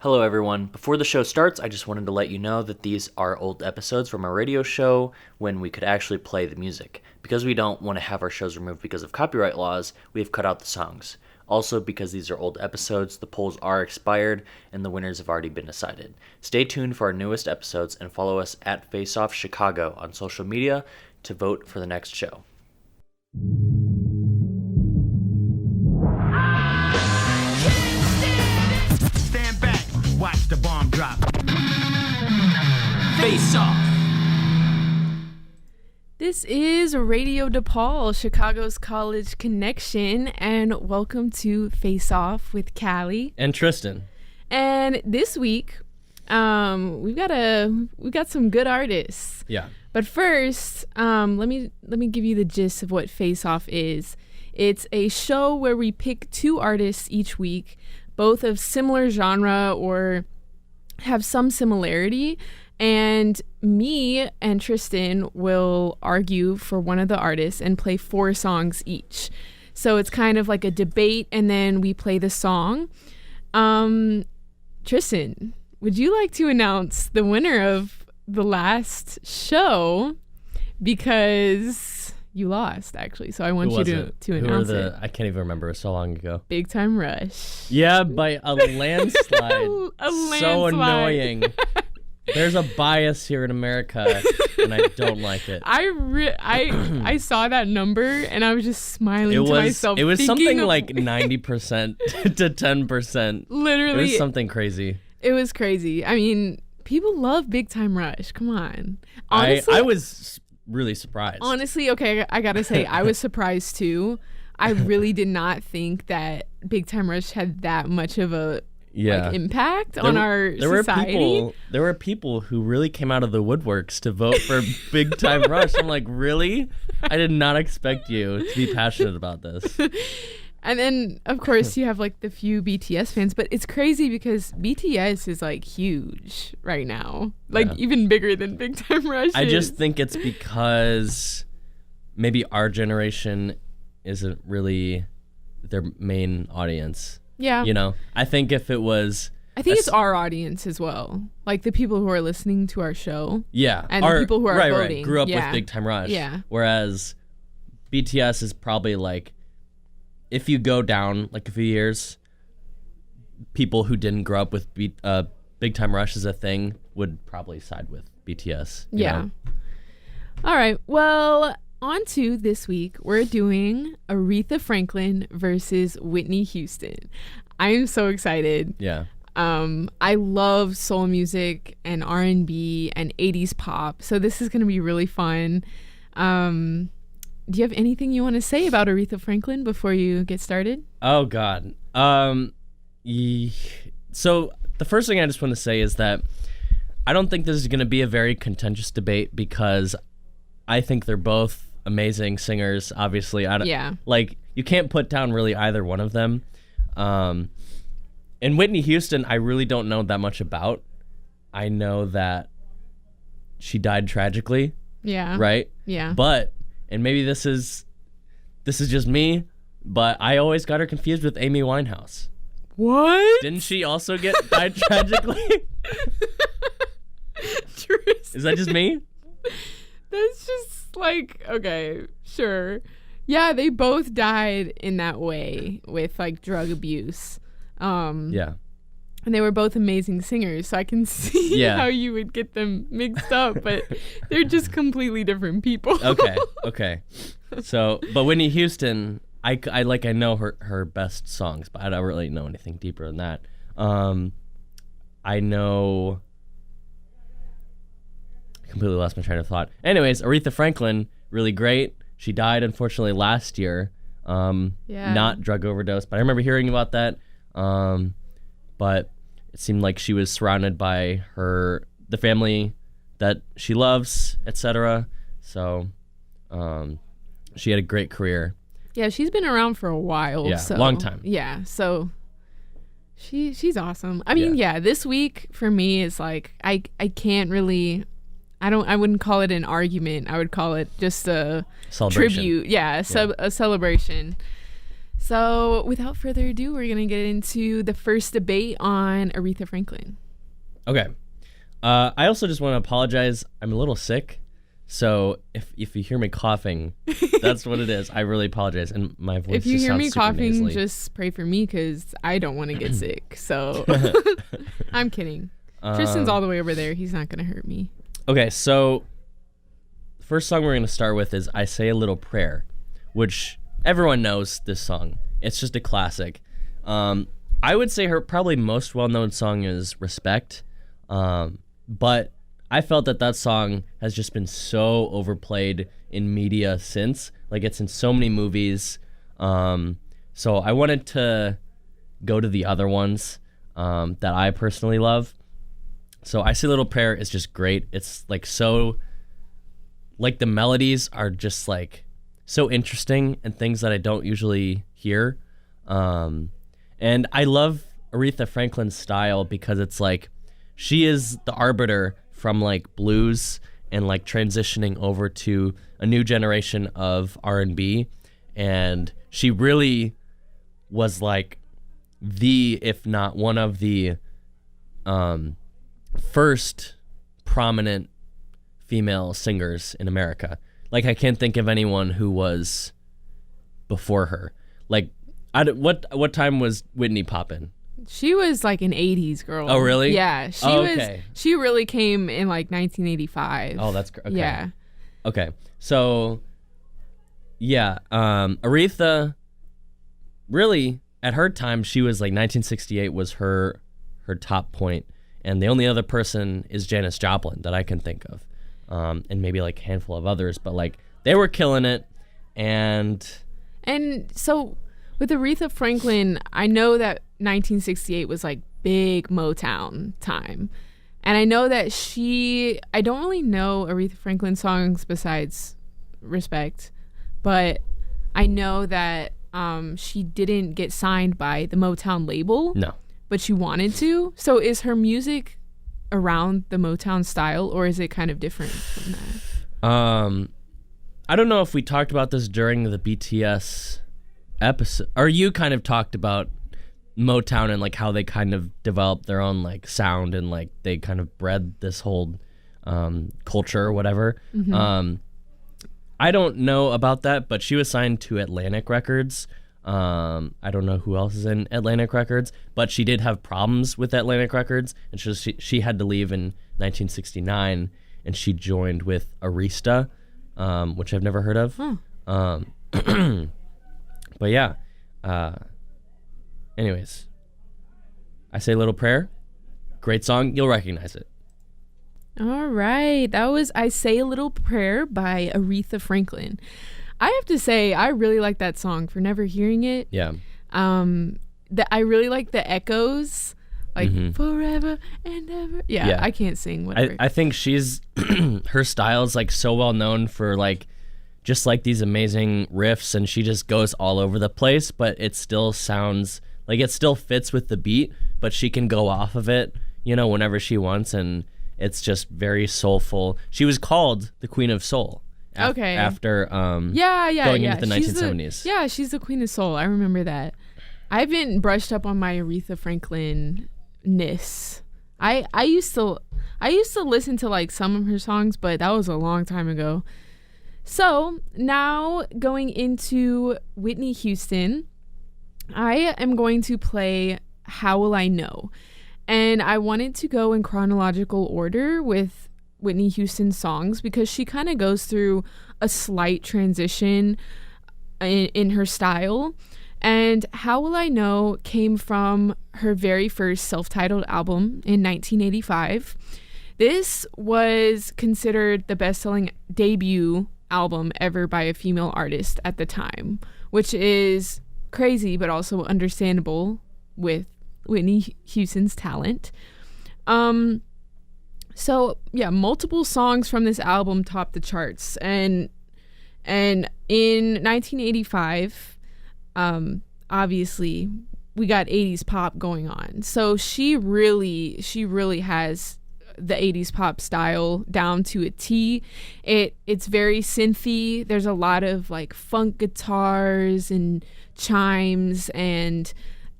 Hello, everyone. Before the show starts, I just wanted to let you know that these are old episodes from our radio show when we could actually play the music. Because we don't want to have our shows removed because of copyright laws, we have cut out the songs. Also, because these are old episodes, the polls are expired and the winners have already been decided. Stay tuned for our newest episodes and follow us at Face Off Chicago on social media to vote for the next show. Watch the bomb drop. Face Off. This is Radio DePaul, Chicago's college connection, and welcome to Face Off with Callie And Tristen. And this week, we've got some good artists. Yeah. But first, let me give you the gist of what Face Off is. It's a show where we pick two artists each week, both of similar genre or have some similarity, and me and Tristen will argue for one of the artists and play 4 songs each. So it's kind of like a debate, and then we play the song. Tristen, would you like to announce the winner of the last show? Because you lost, actually, so I want you to announce it. I can't even remember. So long ago. Big Time Rush. Yeah, by a landslide. A landslide. So annoying. There's a bias here in America, and I don't like it. I saw that number, and I was just smiling to myself. It was something like 90% to 10%. Literally. It was something crazy. It was crazy. I mean, people love Big Time Rush. Come on. Honestly, I was really surprised. Honestly, okay, I gotta say, I was surprised too. I really did not think that Big Time Rush had that much of a impact on our society. There were people who really came out of the woodworks to vote for Big Time Rush. I'm like, really? I did not expect you to be passionate about this. And then, of course, you have like the few BTS fans, but it's crazy because BTS is like huge right now, like even bigger than Big Time Rush. I just think it's because maybe our generation isn't really their main audience. Yeah. You know, I think if it was... I think it's our audience as well. Like the people who are listening to our show. Yeah. And the people who are voting. Right, grew up with Big Time Rush. Yeah. Whereas BTS is probably like... If you go down like a few years, people who didn't grow up with Big Time Rush as a thing would probably side with BTS. Yeah. Know? All right. Well, on to this week. We're doing Aretha Franklin versus Whitney Houston. I am so excited. Yeah. I love soul music and R&B and 80s pop. So this is going to be really fun. Do you have anything you want to say about Aretha Franklin before you get started? Oh, God. So the first thing I just want to say is that I don't think this is going to be a very contentious debate because I think they're both amazing singers, obviously. Like, you can't put down really either one of them. And Whitney Houston, I really don't know that much about. I know that she died tragically. Yeah. Right? Yeah. But... And maybe this is just me, but I always got her confused with Amy Winehouse. What? Didn't she also die tragically? Is that just me? That's just like, okay, sure. Yeah, they both died in that way with like drug abuse. Yeah. And they were both amazing singers, so I can see how you would get them mixed up, but they're just completely different people. Okay. So, but Whitney Houston, I know her best songs, but I don't really know anything deeper than that. I know... I completely lost my train of thought. Anyways, Aretha Franklin, really great. She died, unfortunately, last year. Not drug overdose, but I remember hearing about that. But it seemed like she was surrounded by the family that she loves, etc. So she had a great career. Yeah, she's been around for a while. Yeah, so, long time. Yeah, so she's awesome. I mean, this week for me is like I can't really... I wouldn't call it an argument. I would call it just a celebration. tribute. A celebration. So without further ado, we're going to get into the first debate on Aretha Franklin. Okay. I also just want to apologize. I'm a little sick. So if you hear me coughing, that's what it is. I really apologize. And my voice if you just hear sounds me super coughing, nasally. just pray for me because I don't want to get sick. So I'm kidding. Tristan's all the way over there. He's not going to hurt me. Okay, so the first song we're going to start with is I Say a Little Prayer, which everyone knows this song. It's just a classic. I would say her probably most well-known song is Respect, but I felt that song has just been so overplayed in media since. Like, it's in so many movies. So I wanted to go to the other ones that I personally love. So I Say a Little Prayer is just great. It's like so, like the melodies are just like so interesting and things that I don't usually hear. And I love Aretha Franklin's style because it's like she is the arbiter from like blues and like transitioning over to a new generation of R&B. And she really was like if not one of the first prominent female singers in America. Like, I can't think of anyone who was before her. Like, what time was Whitney poppin'? She was like an 80s girl. Oh, really? Yeah. She really came in like 1985. Oh, that's okay. Yeah. Okay. So, yeah, Aretha, really, at her time, she was like 1968 was her top point. And the only other person is Janis Joplin that I can think of. And maybe like a handful of others, but like they were killing it. And so with Aretha Franklin, I know that 1968 was like big Motown time. And I know that I don't really know Aretha Franklin songs besides Respect, but I know that she didn't get signed by the Motown label. No. But she wanted to. So is her music around the Motown style, or is it kind of different from that? I don't know if we talked about this during the BTS episode, or you kind of talked about Motown and like how they kind of developed their own like sound and like they kind of bred this whole culture or whatever. Mm-hmm. I don't know about that, but she was signed to Atlantic Records. I don't know who else is in Atlantic Records, but she did have problems with Atlantic Records, and she had to leave in 1969, and she joined with Arista, which I've never heard of. But yeah. Anyways, I Say a Little Prayer. Great song. You'll recognize it. All right. That was I Say a Little Prayer by Aretha Franklin. I have to say, I really like that song for never hearing it. Yeah. I really like the echoes, like forever and ever. Yeah, I can't sing whatever. I think she's her style is like so well known for like just like these amazing riffs, and she just goes all over the place, but it still sounds like it still fits with the beat, but she can go off of it, whenever she wants, and it's just very soulful. She was called the Queen of Soul. After going into the 1970s. She's the Queen of Soul. I remember that. I haven't brushed up on my Aretha Franklin-ness. I used to listen to like some of her songs, but that was a long time ago. So now going into Whitney Houston, I am going to play How Will I Know? And I wanted to go in chronological order with Whitney Houston's songs because she kind of goes through a slight transition in her style. And How Will I Know came from her very first self-titled album in 1985. This was considered the best-selling debut album ever by a female artist at the time, which is crazy but also understandable with Whitney Houston's talent. So yeah, multiple songs from this album topped the charts, and in 1985, obviously we got 80s pop going on. So she really has the 80s pop style down to a T. It's very synthy. There's a lot of like funk guitars and chimes and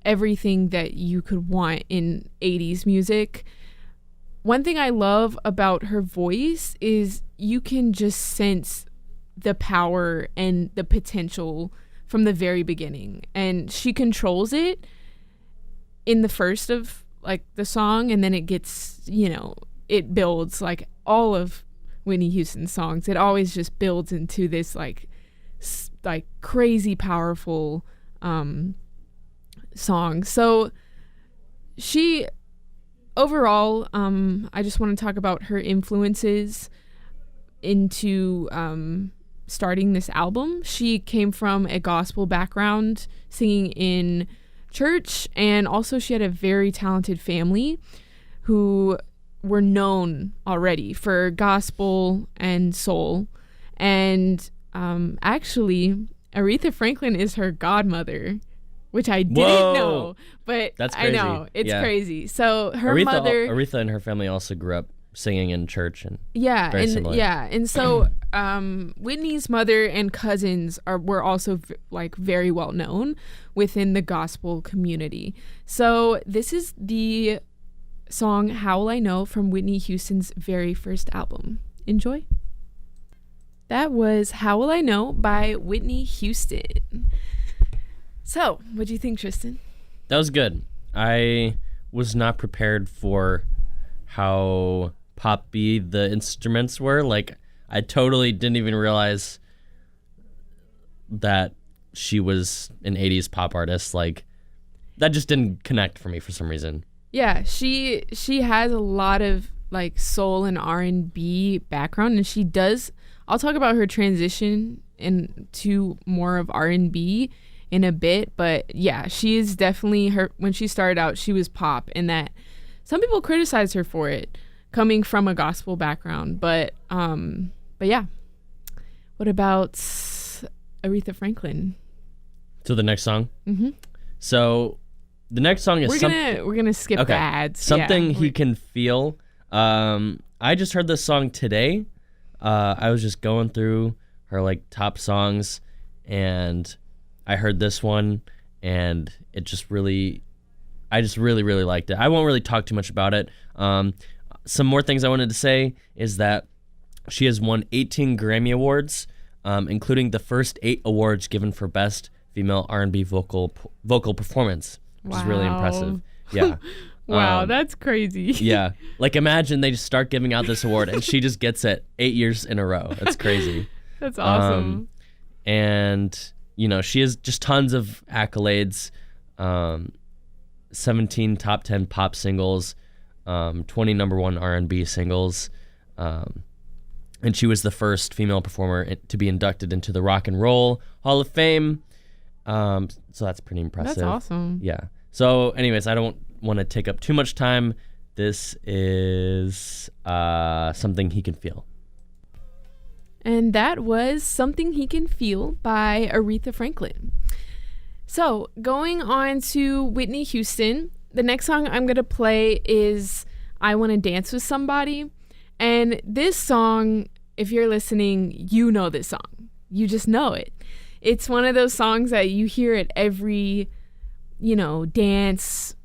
everything that you could want in 80s music. One thing I love about her voice is you can just sense the power and the potential from the very beginning, and she controls it in the first of like the song, and then it gets, it builds like all of Whitney Houston's songs. It always just builds into this like crazy powerful song. So she overall, I just want to talk about her influences into starting this album. She came from a gospel background, singing in church, and also she had a very talented family who were known already for gospel and soul. And actually, Aretha Franklin is her godmother, which I didn't know, but that's crazy. I know it's crazy. So her mother, Aretha and her family also grew up singing in church, and very similar. And so Whitney's mother and cousins were also very well known within the gospel community. So this is the song "How Will I Know" from Whitney Houston's very first album. Enjoy. That was "How Will I Know" by Whitney Houston. So, what do you think, Tristen? That was good. I was not prepared for how poppy the instruments were. Like, I totally didn't even realize that she was an 80s pop artist. Like, that just didn't connect for me for some reason. Yeah, she has a lot of like soul and R&B background, and she does. I'll talk about her transition into more of R&B in a bit, but yeah, she is definitely when she started out, she was pop, and that some people criticize her for it coming from a gospel background, but yeah. What about Aretha Franklin? So the next song? Mm-hmm. So the next song is we're gonna skip the ads. Something He Can Feel. I just heard this song today. I was just going through her like top songs, and I heard this one, and I just really liked it. I won't really talk too much about it. Some more things I wanted to say is that she has won 18 Grammy Awards, including the first 8 awards given for Best Female R&B Vocal Performance, which is really impressive. Yeah. Wow, that's crazy. Yeah. Like, imagine they just start giving out this award, and she just gets it 8 years in a row. That's crazy. That's awesome. And she has just tons of accolades, 17 top 10 pop singles, 20 number 1 R&B singles, and she was the first female performer to be inducted into the Rock and Roll Hall of Fame. So that's pretty impressive. That's awesome. Yeah. So anyways, I don't want to take up too much time. This is Something He Can Feel. And that was Something He Can Feel by Aretha Franklin. So, going on to Whitney Houston, the next song I'm going to play is I Want to Dance with Somebody. And this song, if you're listening, you know this song. You just know it. It's one of those songs that you hear at every, dance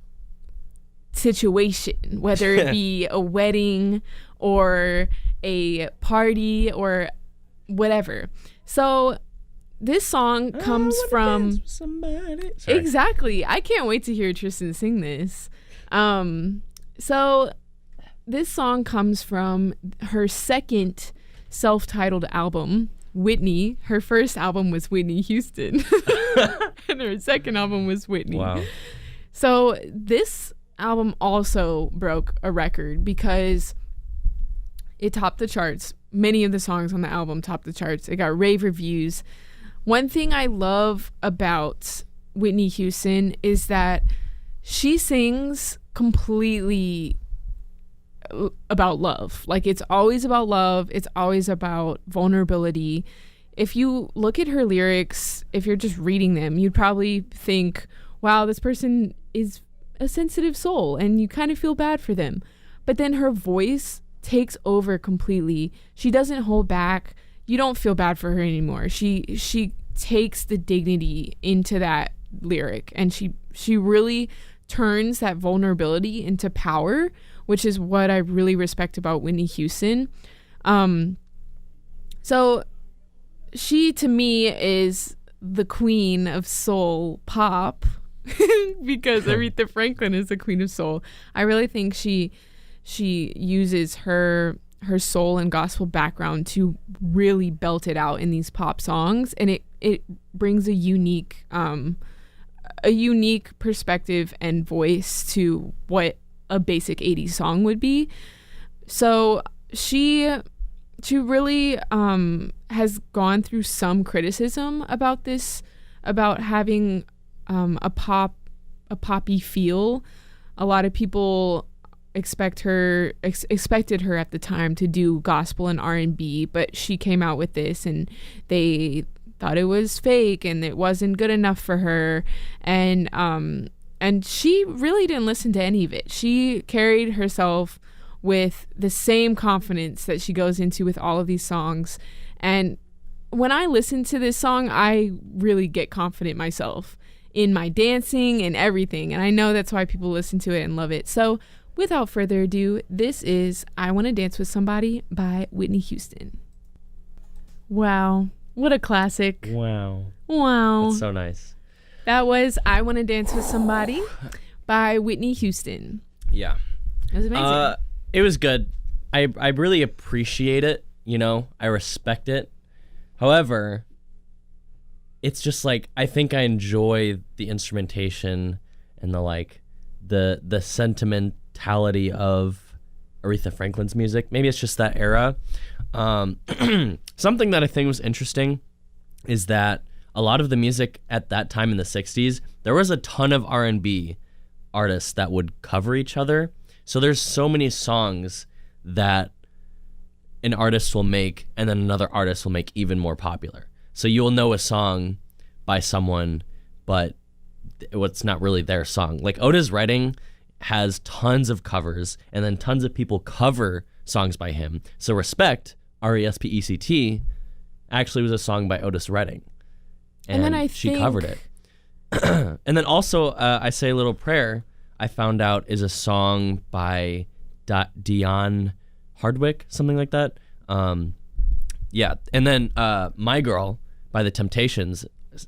situation, whether it be a wedding or a party or whatever. So this song comes from exactly. I can't wait to hear Tristen sing this. So this song comes from her second self-titled album, Whitney. Her first album was Whitney Houston, and her second album was Whitney. Wow. So this album also broke a record because it topped the charts. Many of the songs on the album topped the charts. It got rave reviews. One thing I love about Whitney Houston is that she sings completely about love. Like, it's always about love. It's always about vulnerability. If you look at her lyrics, if you're just reading them, you'd probably think, wow, this person is a sensitive soul, and you kind of feel bad for them. but then her voice takes over completely. She doesn't hold back. You don't feel bad for her anymore. She takes the dignity into that lyric, and she really turns that vulnerability into power, which is what I really respect about Whitney Houston. So she, to me, is the queen of soul pop because Aretha Franklin is the queen of soul. I really think she uses her soul and gospel background to really belt it out in these pop songs, and it brings a unique perspective and voice to what a basic 80s song would be. So she really has gone through some criticism about this, about having a poppy feel. A lot of people expected her at the time to do gospel and R&B, but she came out with this and they thought it was fake and it wasn't good enough for her, and she really didn't listen to any of it. She carried herself with the same confidence that she goes into with all of these songs, and when I listen to this song, I really get confident myself in my dancing and everything, and I know that's why people listen to it and love it. So without further ado, this is I Want to Dance with Somebody by Whitney Houston. Wow. What a classic. Wow. That's so nice. That was I Want to Dance with Somebody by Whitney Houston. Yeah. It was amazing. It was good. I really appreciate it. I respect it. However, it's just like, I think I enjoy the instrumentation and the sentimentality of Aretha Franklin's music. Maybe it's just that era. Something that I think was interesting is that a lot of the music at that time in the 60s, there was a ton of R&B artists that would cover each other. So there's so many songs that an artist will make and then another artist will make even more popular. So you'll know a song by someone, but it's not really their song. Like Otis Redding has tons of covers, and then tons of people cover songs by him. So Respect, R-E-S-P-E-C-T, actually was a song by Otis Redding. And then she covered it. And then also, I Say a Little Prayer, I found out is a song by Dionne Hardwick, something like that. Yeah. And then My Girl by The Temptations.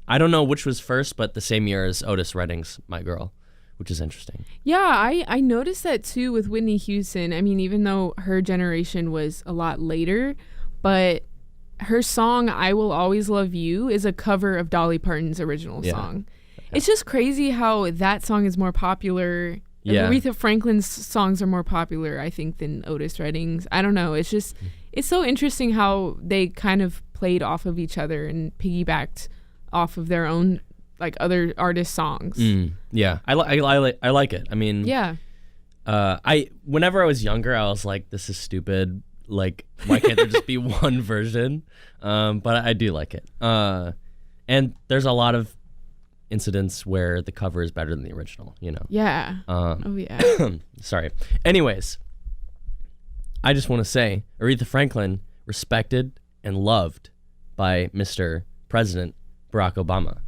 I don't know which was first, but the same year as Otis Redding's My Girl, which is interesting. Yeah, I noticed that too with Whitney Houston. I mean, even though her generation was a lot later, but her song I Will Always Love You is a cover of Dolly Parton's original song. Yeah. It's just crazy how that song is more popular. Yeah. Aretha Franklin's songs are more popular, I think, than Otis Redding's. I don't know. It's just, it's so interesting how they kind of played off of each other and piggybacked off of their own, like, other artists' songs. Yeah, I like it. I mean, yeah. Whenever I was younger, I was like, this is stupid. Like, why can't there just be one version? But I do like it. And there's a lot of incidents where the cover is better than the original, Yeah. Oh, yeah. Sorry. Anyways, I just want to say Aretha Franklin, respected and loved by Mr. President Barack Obama.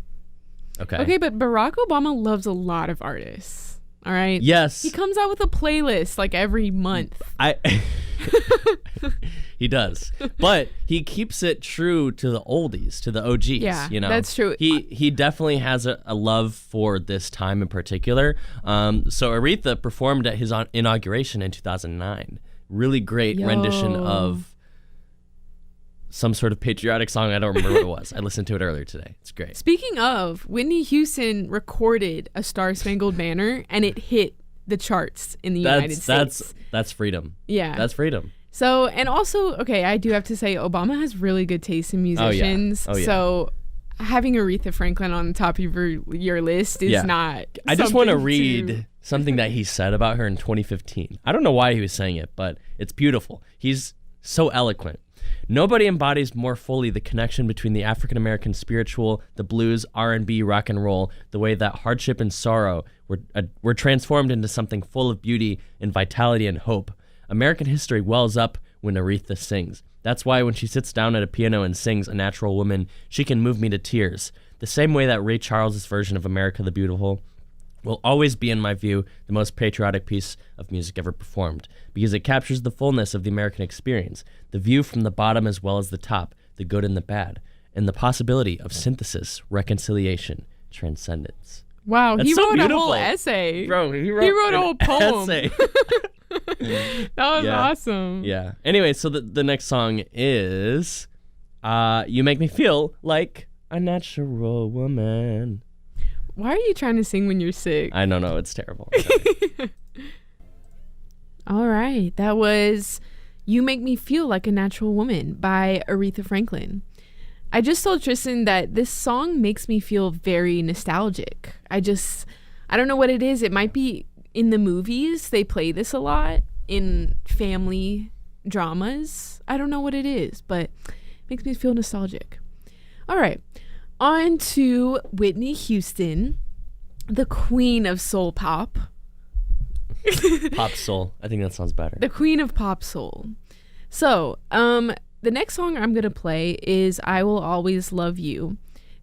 Okay, but Barack Obama loves a lot of artists. All right? Yes. He comes out with a playlist like every month. He does. But he keeps it true to the oldies, to the OGs. Yeah, that's true. He definitely has a love for this time in particular. So Aretha performed at his inauguration in 2009. Really great rendition of some sort of patriotic song. I don't remember what it was. I listened to it earlier today. It's great. Speaking of, Whitney Houston recorded A Star-Spangled Banner, and it hit the charts in the United States. That's freedom. Yeah. That's freedom. So, and also, okay, I do have to say, Obama has really good taste in musicians. Oh, yeah. So having Aretha Franklin on the top of your list is not. I just want to read something that he said about her in 2015. I don't know why he was saying it, but it's beautiful. He's so eloquent. Nobody embodies more fully the connection between the African-American spiritual, the blues, R&B, rock and roll, the way that hardship and sorrow were transformed into something full of beauty and vitality and hope. American history wells up when Aretha sings. That's why when she sits down at a piano and sings A Natural Woman, she can move me to tears. The same way that Ray Charles' version of America the Beautiful will always be, in my view, the most patriotic piece of music ever performed, because it captures the fullness of the American experience, the view from the bottom as well as the top, the good and the bad, and the possibility of synthesis, reconciliation, transcendence. Wow, That's he so wrote beautiful. a whole essay. Bro, he wrote a whole poem. Essay. That was awesome. Yeah. Anyway, so the next song is You Make Me Feel Like a Natural Woman. Why are you trying to sing when you're sick? I don't know. It's terrible. All right. That was You Make Me Feel Like a Natural Woman by Aretha Franklin. I just told Tristen that this song makes me feel very nostalgic. I don't know what it is. It might be in the movies. They play this a lot in family dramas. I don't know what it is, but it makes me feel nostalgic. All right. On to Whitney Houston, the queen of soul pop. Pop soul. I think that sounds better. The queen of pop soul. So, the next song I'm going to play is I Will Always Love You.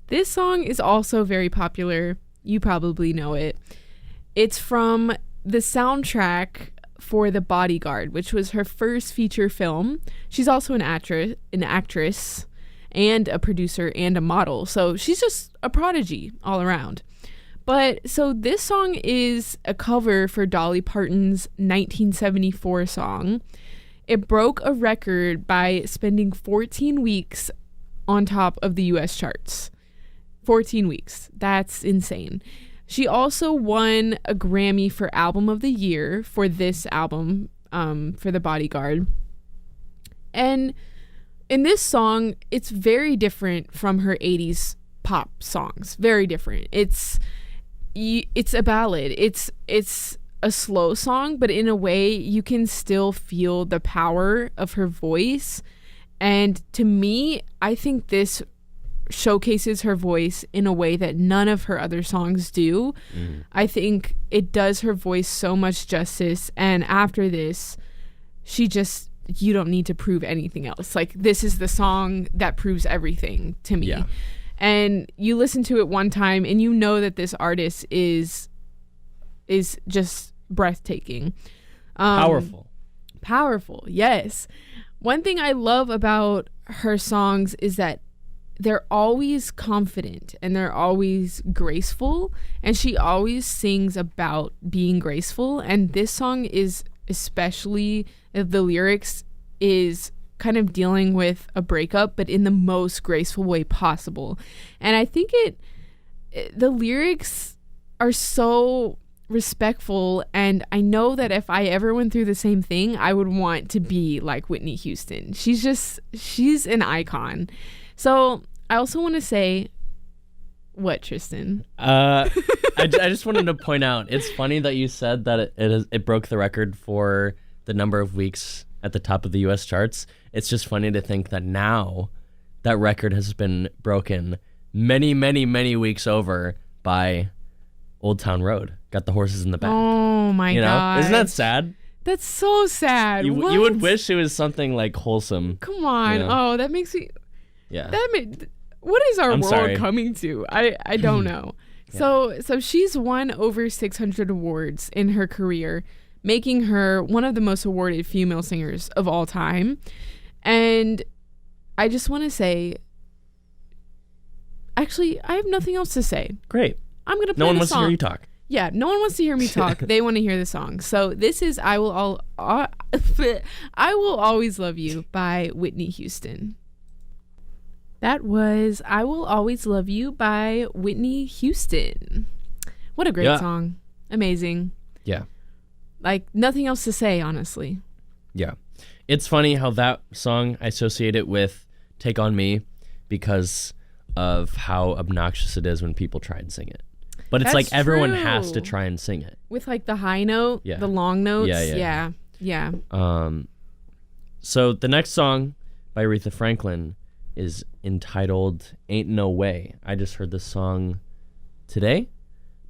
This song is also very popular. You probably know it. It's from the soundtrack for The Bodyguard, which was her first feature film. She's also an actress and a producer and a model. So she's just a prodigy all around. But so this song is a cover for Dolly Parton's 1974 song. It broke a record by spending 14 weeks on top of the US charts. 14 weeks. That's insane. She also won a Grammy for Album of the Year for this album, for The Bodyguard. And in this song, it's very different from her 80s pop songs. Very different. It's a ballad. It's a slow song, but in a way you can still feel the power of her voice. And to me, I think this showcases her voice in a way that none of her other songs do. I think it does her voice so much justice. And after this, you don't need to prove anything else. Like, this is the song that proves everything to me. Yeah. And you listen to it one time and you know that this artist is just breathtaking. Powerful, yes. One thing I love about her songs is that they're always confident and they're always graceful, and she always sings about being graceful. And this song is especially, the lyrics is kind of dealing with a breakup, but in the most graceful way possible. And I think the lyrics are so respectful, and I know that if I ever went through the same thing, I would want to be like Whitney Houston. She's an icon. So I also want to say, what, Tristen? I just wanted to point out, it's funny that you said that it broke the record for the number of weeks at the top of the US charts. It's just funny to think that now that record has been broken many, many, many weeks over by Old Town Road. Got the Horses in the Back. Oh my god. Isn't that sad? That's so sad. You would wish it was something like wholesome. Come on. You know? Oh, that makes me... Yeah. What is our world coming to? I don't know. Yeah. So she's won over 600 awards in her career, making her one of the most awarded female singers of all time. And I just want to say, actually, I have nothing else to say. Great. I'm going to play the song. No one wants to hear you talk. Yeah, no one wants to hear me talk. They want to hear the song. So this is I Will Always Love You by Whitney Houston. That was I Will Always Love You by Whitney Houston. What a great song. Amazing. Yeah. Like, nothing else to say, honestly. Yeah. It's funny how that song, I associate it with Take On Me because of how obnoxious it is when people try and sing it. But it's like everyone has to try and sing it. With like the high note, the long notes. Yeah. So the next song by Aretha Franklin is entitled Ain't No Way. I just heard this song today.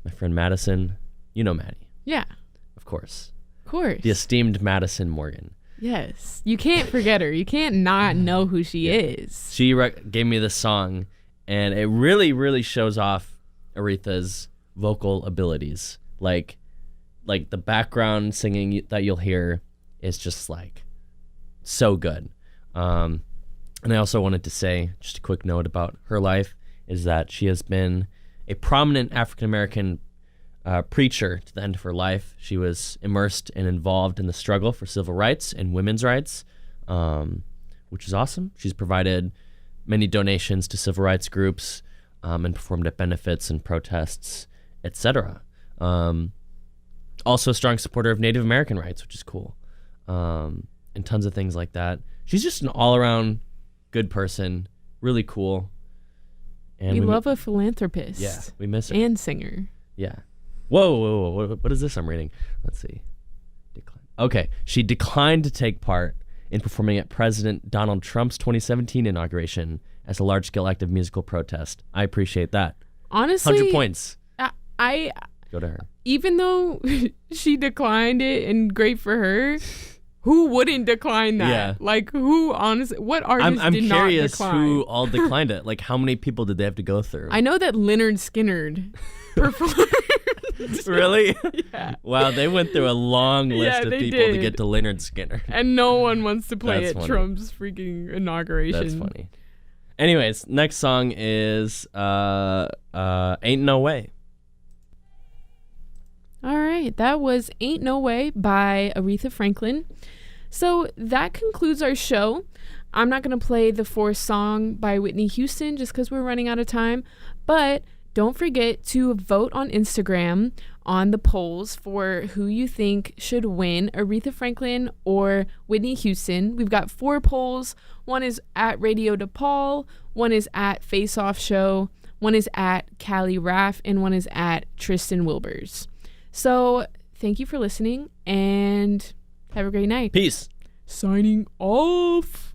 My friend Madison, you know Maddie. Yeah. Of course. Of course. The esteemed Madison Morgan. Yes. You can't forget her. You can't not know who she is. She gave me this song, and it really, really shows off Aretha's vocal abilities. Like the background singing that you'll hear is just like so good. And I also wanted to say, just a quick note about her life, is that she has been a prominent African-American preacher to the end of her life. She was immersed and involved in the struggle for civil rights and women's rights, which is awesome. She's provided many donations to civil rights groups and performed at benefits and protests, etc. Also a strong supporter of Native American rights, which is cool, and tons of things like that. She's just an all-around good person, really cool. And we love a philanthropist. Yeah, we miss her. And singer. Yeah. Whoa. What is this I'm reading? Let's see. Okay. She declined to take part in performing at President Donald Trump's 2017 inauguration as a large-scale act of musical protest. I appreciate that. Honestly, 100 points. I go to her. Even though she declined it, and great for her, who wouldn't decline that? Yeah. Like, who, honestly, what artist did not decline? I'm curious who all declined it. Like, how many people did they have to go through? I know that Lynyrd Skynyrd performed. Really? Yeah. Wow, they went through a long list of people to get to Lynyrd Skynyrd. And no one wants to play at funny. Trump's freaking inauguration. That's funny. Anyways, next song is Ain't No Way. All right, that was Ain't No Way by Aretha Franklin. So that concludes our show. I'm not going to play the fourth song by Whitney Houston just because we're running out of time, but don't forget to vote on Instagram on the polls for who you think should win, Aretha Franklin or Whitney Houston. We've got 4 polls. One is at Radio DePaul, one is at Face Off Show, one is at Callie Raff, and one is at Tristen Wilbers. So thank you for listening and have a great night. Peace. Signing off.